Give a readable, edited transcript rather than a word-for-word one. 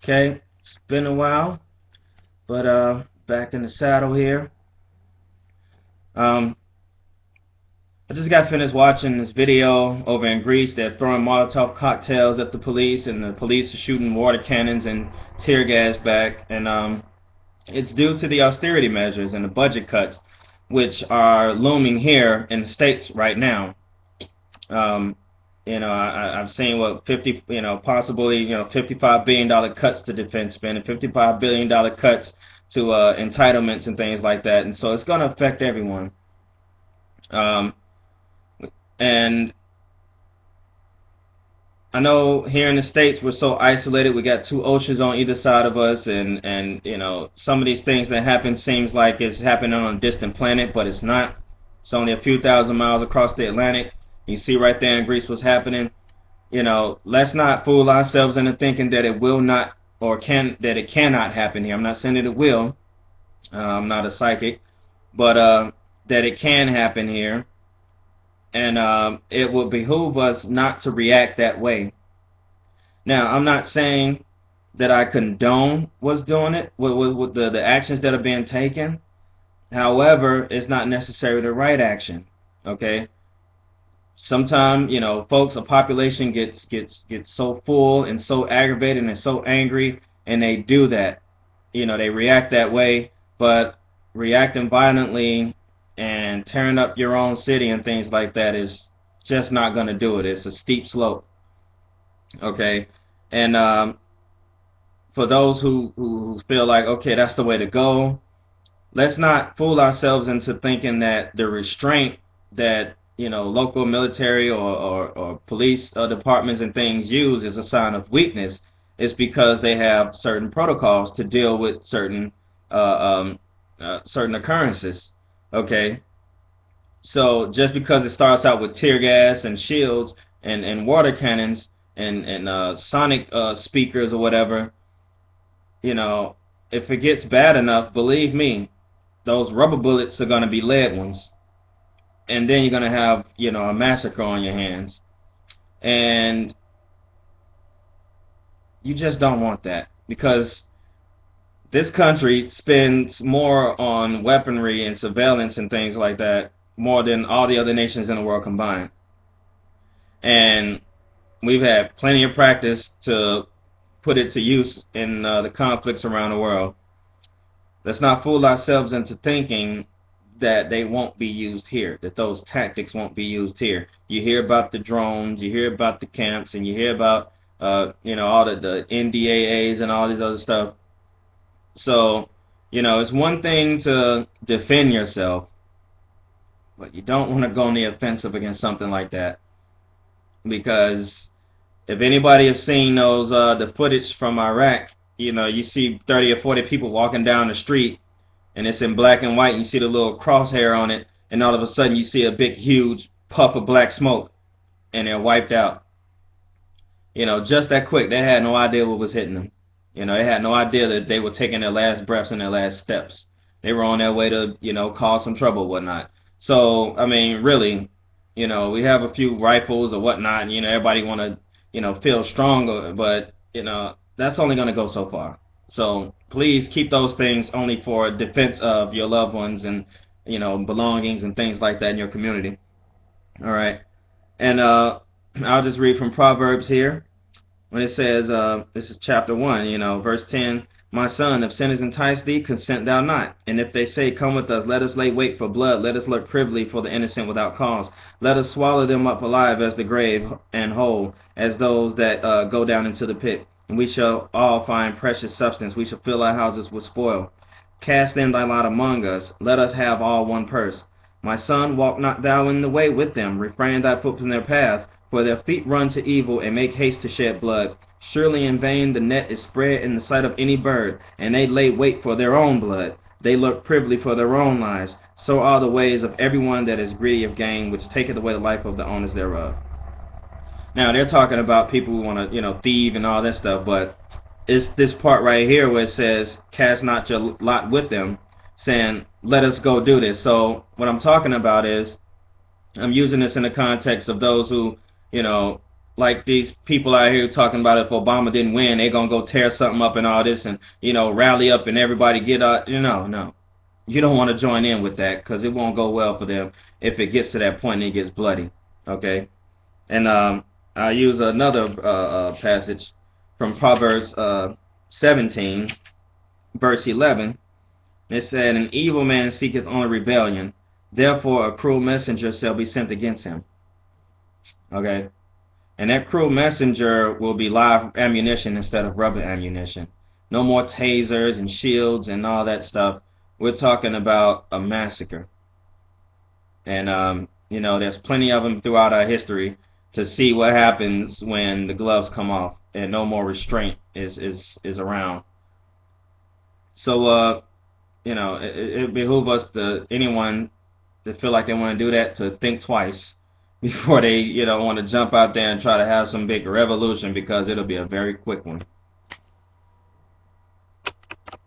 Okay, it's been a while, but back in the saddle here. Um, I just got finished watching this video over in Greece. They're throwing Molotov cocktails at the police, and the police are shooting water cannons and tear gas back. And it's due to the austerity measures and the budget cuts, which are looming here in the States right now. Um, I've seen what 50, possibly, $55 billion cuts to defense spending, $55 billion cuts to entitlements and things like that, and so it's going to affect everyone. Um, and I know here in the States we're so isolated. We got two oceans on either side of us, and some of these things that happen seems like it's happening on a distant planet, but it's not. It's only a few thousand miles across the Atlantic. You see right there in Greece what's happening. Let's not fool ourselves into thinking that it will not or that it cannot happen here. I'm not saying that it will. I'm not a psychic, but that it can happen here, and it will behoove us not to react that way. Now, I'm not saying that I condone what's doing it, with the actions that are being taken. However, it's not necessarily the right action. Okay. Sometimes, folks, a population gets so full and so aggravated and so angry, and they do that. They react that way, but reacting violently and tearing up your own city and things like that is just not going to do it. It's a steep slope. Okay, and for those who feel like, okay, that's the way to go, let's not fool ourselves into thinking that the restraint that local military or police departments and things use is a sign of weakness. It's because they have certain protocols to deal with certain certain occurrences. Okay, so just because it starts out with tear gas and shields and water cannons and sonic speakers or whatever, if it gets bad enough, believe me, those rubber bullets are going to be lead ones. And then you're going to have, a massacre on your hands. And you just don't want that, because this country spends more on weaponry and surveillance and things like that, more than all the other nations in the world combined. And we've had plenty of practice to put it to use in the conflicts around the world. Let's not fool ourselves into thinking that they won't be used here, that those tactics won't be used here. You hear about the drones, you hear about the camps, and you hear about all the NDAAs and all this other stuff. So, it's one thing to defend yourself, but you don't want to go on the offensive against something like that. Because if anybody has seen those the footage from Iraq, you see 30 or 40 people walking down the street, and it's in black and white, and you see the little crosshair on it, and all of a sudden you see a big huge puff of black smoke, and they're wiped out. Just that quick. They had no idea what was hitting them. They had no idea that they were taking their last breaths and their last steps. They were on their way to, cause some trouble or whatnot. So, I mean, really, we have a few rifles or whatnot, and, everybody want to, feel stronger, but, that's only going to go so far. So please keep those things only for defense of your loved ones and belongings and things like that in your community. All right, and I'll just read from Proverbs here when it says, this is chapter 1, verse 10. My son, if sin has enticed thee, consent thou not. And if they say, come with us, let us lay wait for blood, let us lurk privily for the innocent without cause. Let us swallow them up alive as the grave, and whole as those that go down into the pit. And we shall all find precious substance. We shall fill our houses with spoil. Cast then thy lot among us. Let us have all one purse. My son, walk not thou in the way with them. Refrain thy foot from their path. For their feet run to evil, and make haste to shed blood. Surely in vain the net is spread in the sight of any bird, and they lay wait for their own blood. They lurk privily for their own lives. So are the ways of everyone that is greedy of gain, which taketh away the life of the owners thereof. Now, they're talking about people who want to, thieve and all that stuff, but it's this part right here where it says, cast not your lot with them, saying, let us go do this. So what I'm talking about is, I'm using this in the context of those who, like these people out here talking about if Obama didn't win, they're gonna go tear something up and all this, and rally up and everybody get out. No, you don't want to join in with that because it won't go well for them if it gets to that point and it gets bloody. Okay, and I use another passage from Proverbs 17, verse 11. It said, "An evil man seeketh only rebellion; therefore a cruel messenger shall be sent against him." Okay. And that cruel messenger will be live ammunition instead of rubber ammunition. No more tasers and shields and all that stuff. We're talking about a massacre. And, there's plenty of them throughout our history to see what happens when the gloves come off and no more restraint is around. So, it behooves us, anyone that feel like they want to do that, to think twice before they want to jump out there and try to have some big revolution, because it'll be a very quick one.